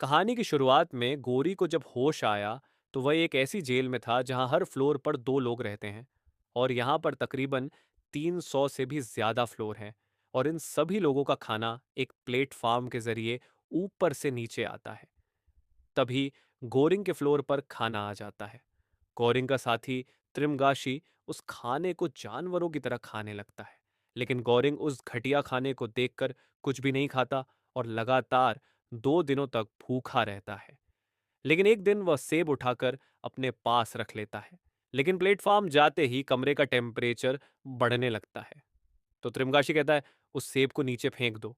कहानी की शुरुआत में गोरी को जब होश आया तो वह एक ऐसी जेल में था जहां हर फ्लोर पर दो लोग रहते हैं। और यहाँ पर तकरीबन 300 से भी ज्यादा फ्लोर हैं। और इन सभी लोगों का खाना एक प्लेटफार्म के जरिए ऊपर से नीचे आता है। तभी गोरिंग के फ्लोर पर खाना आ जाता है। गोरिंग का साथी त्रिमगाशी उस खाने को जानवरों की तरह खाने लगता है। लेकिन गोरिंग उस घटिया खाने को देखकर कुछ भी नहीं खाता और लगातार 2 दिनों तक भूखा रहता है। लेकिन एक दिन वह सेब उठाकर अपने पास रख लेता है। लेकिन प्लेटफॉर्म जाते ही कमरे का टेम्परेचर बढ़ने लगता है। तो त्रिमगाशी कहता है, उस सेब को नीचे फेंक दो।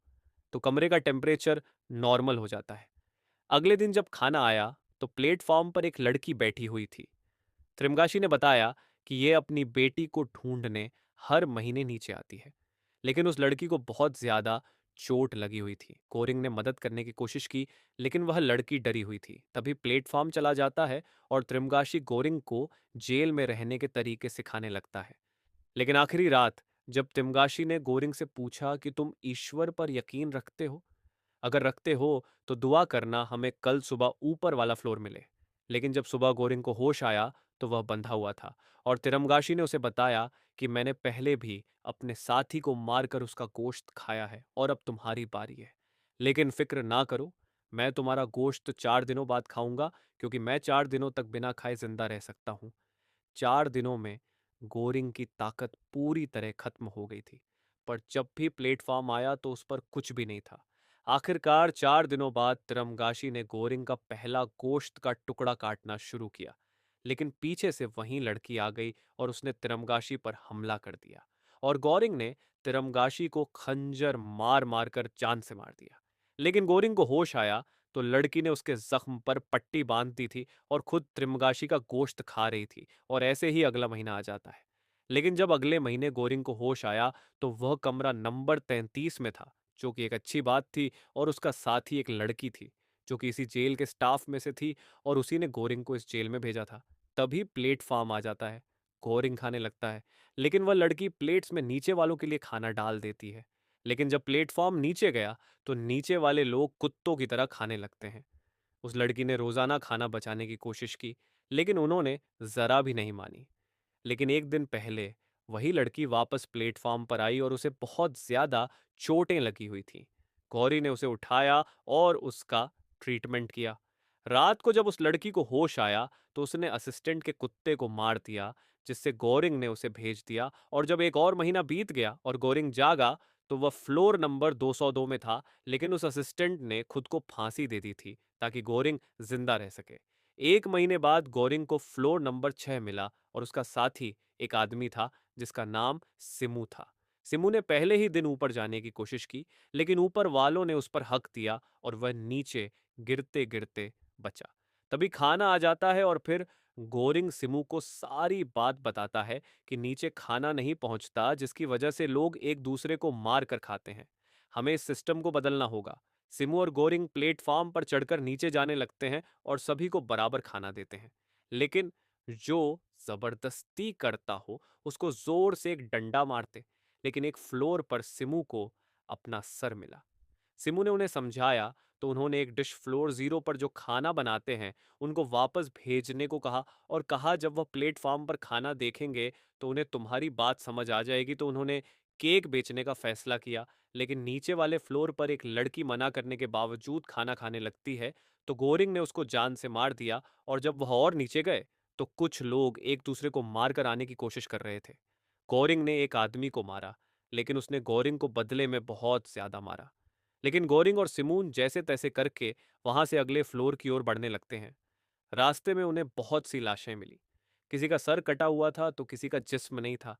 तो कमरे का टेम्परेचर नॉर्मल हो जाता है। अगले दिन जब खाना आया तो प्लेटफॉर्म पर एक लड़की बैठी हुई थी। त्रिमगाशी ने बताया कि यह अपनी बेटी को ढूंढने हर महीने नीचे आती है। लेकिन उस लड़की को बहुत ज्यादा चोट लगी हुई थी। कोरिंग ने मदद करने की कोशिश की, लेकिन वह लड़की डरी हुई थी। तभी प्लेटफॉर्म चला जाता है और त्रिमगाशी गोरिंग को जेल में रहने के तरीके सिखाने लगता है। लेकिन आखिरी रात जब तिमगाशी ने गोरिंग से पूछा कि तुम ईश्वर पर यकीन रखते हो, अगर रखते हो तो दुआ करना हमें कल सुबह ऊपर वाला फ्लोर मिले। लेकिन जब सुबह गोरिंग को होश आया तो वह बंधा हुआ था। और तिरमगाशी ने उसे बताया कि मैंने पहले भी अपने साथी को मारकर उसका गोश्त खाया है और अब तुम्हारी बारी है। लेकिन फिक्र ना करो, मैं तुम्हारा गोश्त 4 दिनों बाद खाऊंगा, क्योंकि मैं 4 दिनों तक बिना खाए जिंदा रह सकता हूँ। 4 दिनों में गोरिंग की ताकत पूरी तरह खत्म हो गई थी। पर जब भी प्लेटफॉर्म आया तो उस पर कुछ भी नहीं था। आखिरकार 4 दिनों बाद तिरमगाशी ने गोरिंग का पहला गोश्त का टुकड़ा काटना शुरू किया। लेकिन पीछे से वही लड़की आ गई और उसने तिरमगाशी पर हमला कर दिया। और गोरिंग ने तिरमगाशी को खंजर मार मार कर जान से मार दिया। लेकिन गोरिंग को होश आया तो लड़की ने उसके जख्म पर पट्टी बांध दी थी और खुद त्रिमगाशी का गोश्त खा रही थी। और ऐसे ही अगला महीना आ जाता है। लेकिन जब अगले महीने गोरिंग को होश आया तो वह कमरा नंबर 33 में था, जो कि एक अच्छी बात थी। और उसका साथी एक लड़की थी जो कि इसी जेल के स्टाफ में से थी, और उसी ने गोरिंग को इस जेल में भेजा था। तभी प्लेटफार्म आ जाता है। गोरिंग खाने लगता है, लेकिन वह लड़की प्लेट्स में नीचे वालों के लिए खाना डाल देती है। लेकिन जब प्लेटफॉर्म नीचे गया तो नीचे वाले लोग कुत्तों की तरह खाने लगते हैं। उस लड़की ने रोजाना खाना बचाने की कोशिश की, लेकिन उन्होंने जरा भी नहीं मानी। लेकिन एक दिन पहले वही लड़की वापस प्लेटफॉर्म पर आई और उसे बहुत ज्यादा चोटें लगी हुई थीं। गौरी ने उसे उठाया और उसका ट्रीटमेंट किया। रात को जब उस लड़की को होश आया तो उसने असिस्टेंट के कुत्ते को मार दिया, जिससे गोरिंग ने उसे भेज दिया। और जब एक और महीना बीत गया और गोरिंग जागा तो वह फ्लोर नंबर 202 में था। लेकिन उस असिस्टेंट ने खुद को फांसी दे दी थी ताकि गोरिंग जिंदा रह सके। एक महीने बाद गोरिंग को फ्लोर नंबर 6 मिला और उसका साथी एक आदमी था जिसका नाम सिमू था। सिमू ने पहले ही दिन ऊपर जाने की कोशिश की, लेकिन ऊपर वालों ने उस पर हक दिया और वह नीचे गिरते गिरते बचा। तभी खाना आ जाता है और फिर गोरिंग सिमू को सारी बात बताता है कि नीचे खाना नहीं पहुंचता, जिसकी वजह से लोग एक दूसरे को मार कर खाते हैं। हमें इस सिस्टम को बदलना होगा। सिमू और गोरिंग प्लेटफॉर्म पर चढ़कर नीचे जाने लगते हैं और सभी को बराबर खाना देते हैं। लेकिन जो जबरदस्ती करता हो उसको जोर से एक डंडा मारते। लेकिन एक फ्लोर पर सिमू को अपना सर मिला। सिमू ने उन्हें समझाया तो उन्होंने एक डिश फ्लोर 0 पर जो खाना बनाते हैं उनको वापस भेजने को कहा, और कहा जब वह प्लेटफॉर्म पर खाना देखेंगे तो उन्हें तुम्हारी बात समझ आ जाएगी। तो उन्होंने केक बेचने का फैसला किया। लेकिन नीचे वाले फ्लोर पर एक लड़की मना करने के बावजूद खाना खाने लगती है, तो गोरिंग ने उसको जान से मार दिया। और जब वह और नीचे गए तो कुछ लोग एक दूसरे को मारकर आने की कोशिश कर रहे थे। गोरिंग ने एक आदमी को मारा, लेकिन उसने गोरिंग को बदले में बहुत ज्यादा मारा। लेकिन गोरिंग और सिमून जैसे तैसे करके वहां से अगले फ्लोर की ओर बढ़ने लगते हैं। रास्ते में उन्हें बहुत सी लाशें मिली। किसी का सर कटा हुआ था तो किसी का जिस्म नहीं था।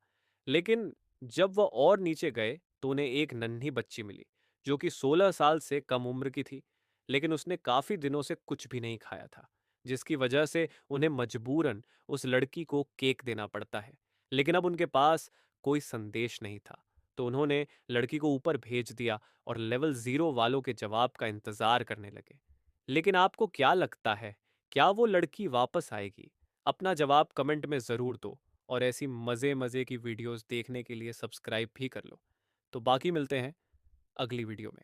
लेकिन जब वह और नीचे गए तो उन्हें एक नन्ही बच्ची मिली, जो कि 16 साल से कम उम्र की थी। लेकिन उसने काफी दिनों से कुछ भी नहीं खाया था, जिसकी वजह से उन्हें मजबूरन उस लड़की को केक देना पड़ता है। लेकिन अब उनके पास कोई संदेश नहीं था, तो उन्होंने लड़की को ऊपर भेज दिया और लेवल 0 वालों के जवाब का इंतजार करने लगे। लेकिन आपको क्या लगता है, क्या वो लड़की वापस आएगी? अपना जवाब कमेंट में ज़रूर दो। और ऐसी मज़े मज़े की वीडियोस देखने के लिए सब्सक्राइब भी कर लो। तो बाकी मिलते हैं अगली वीडियो में।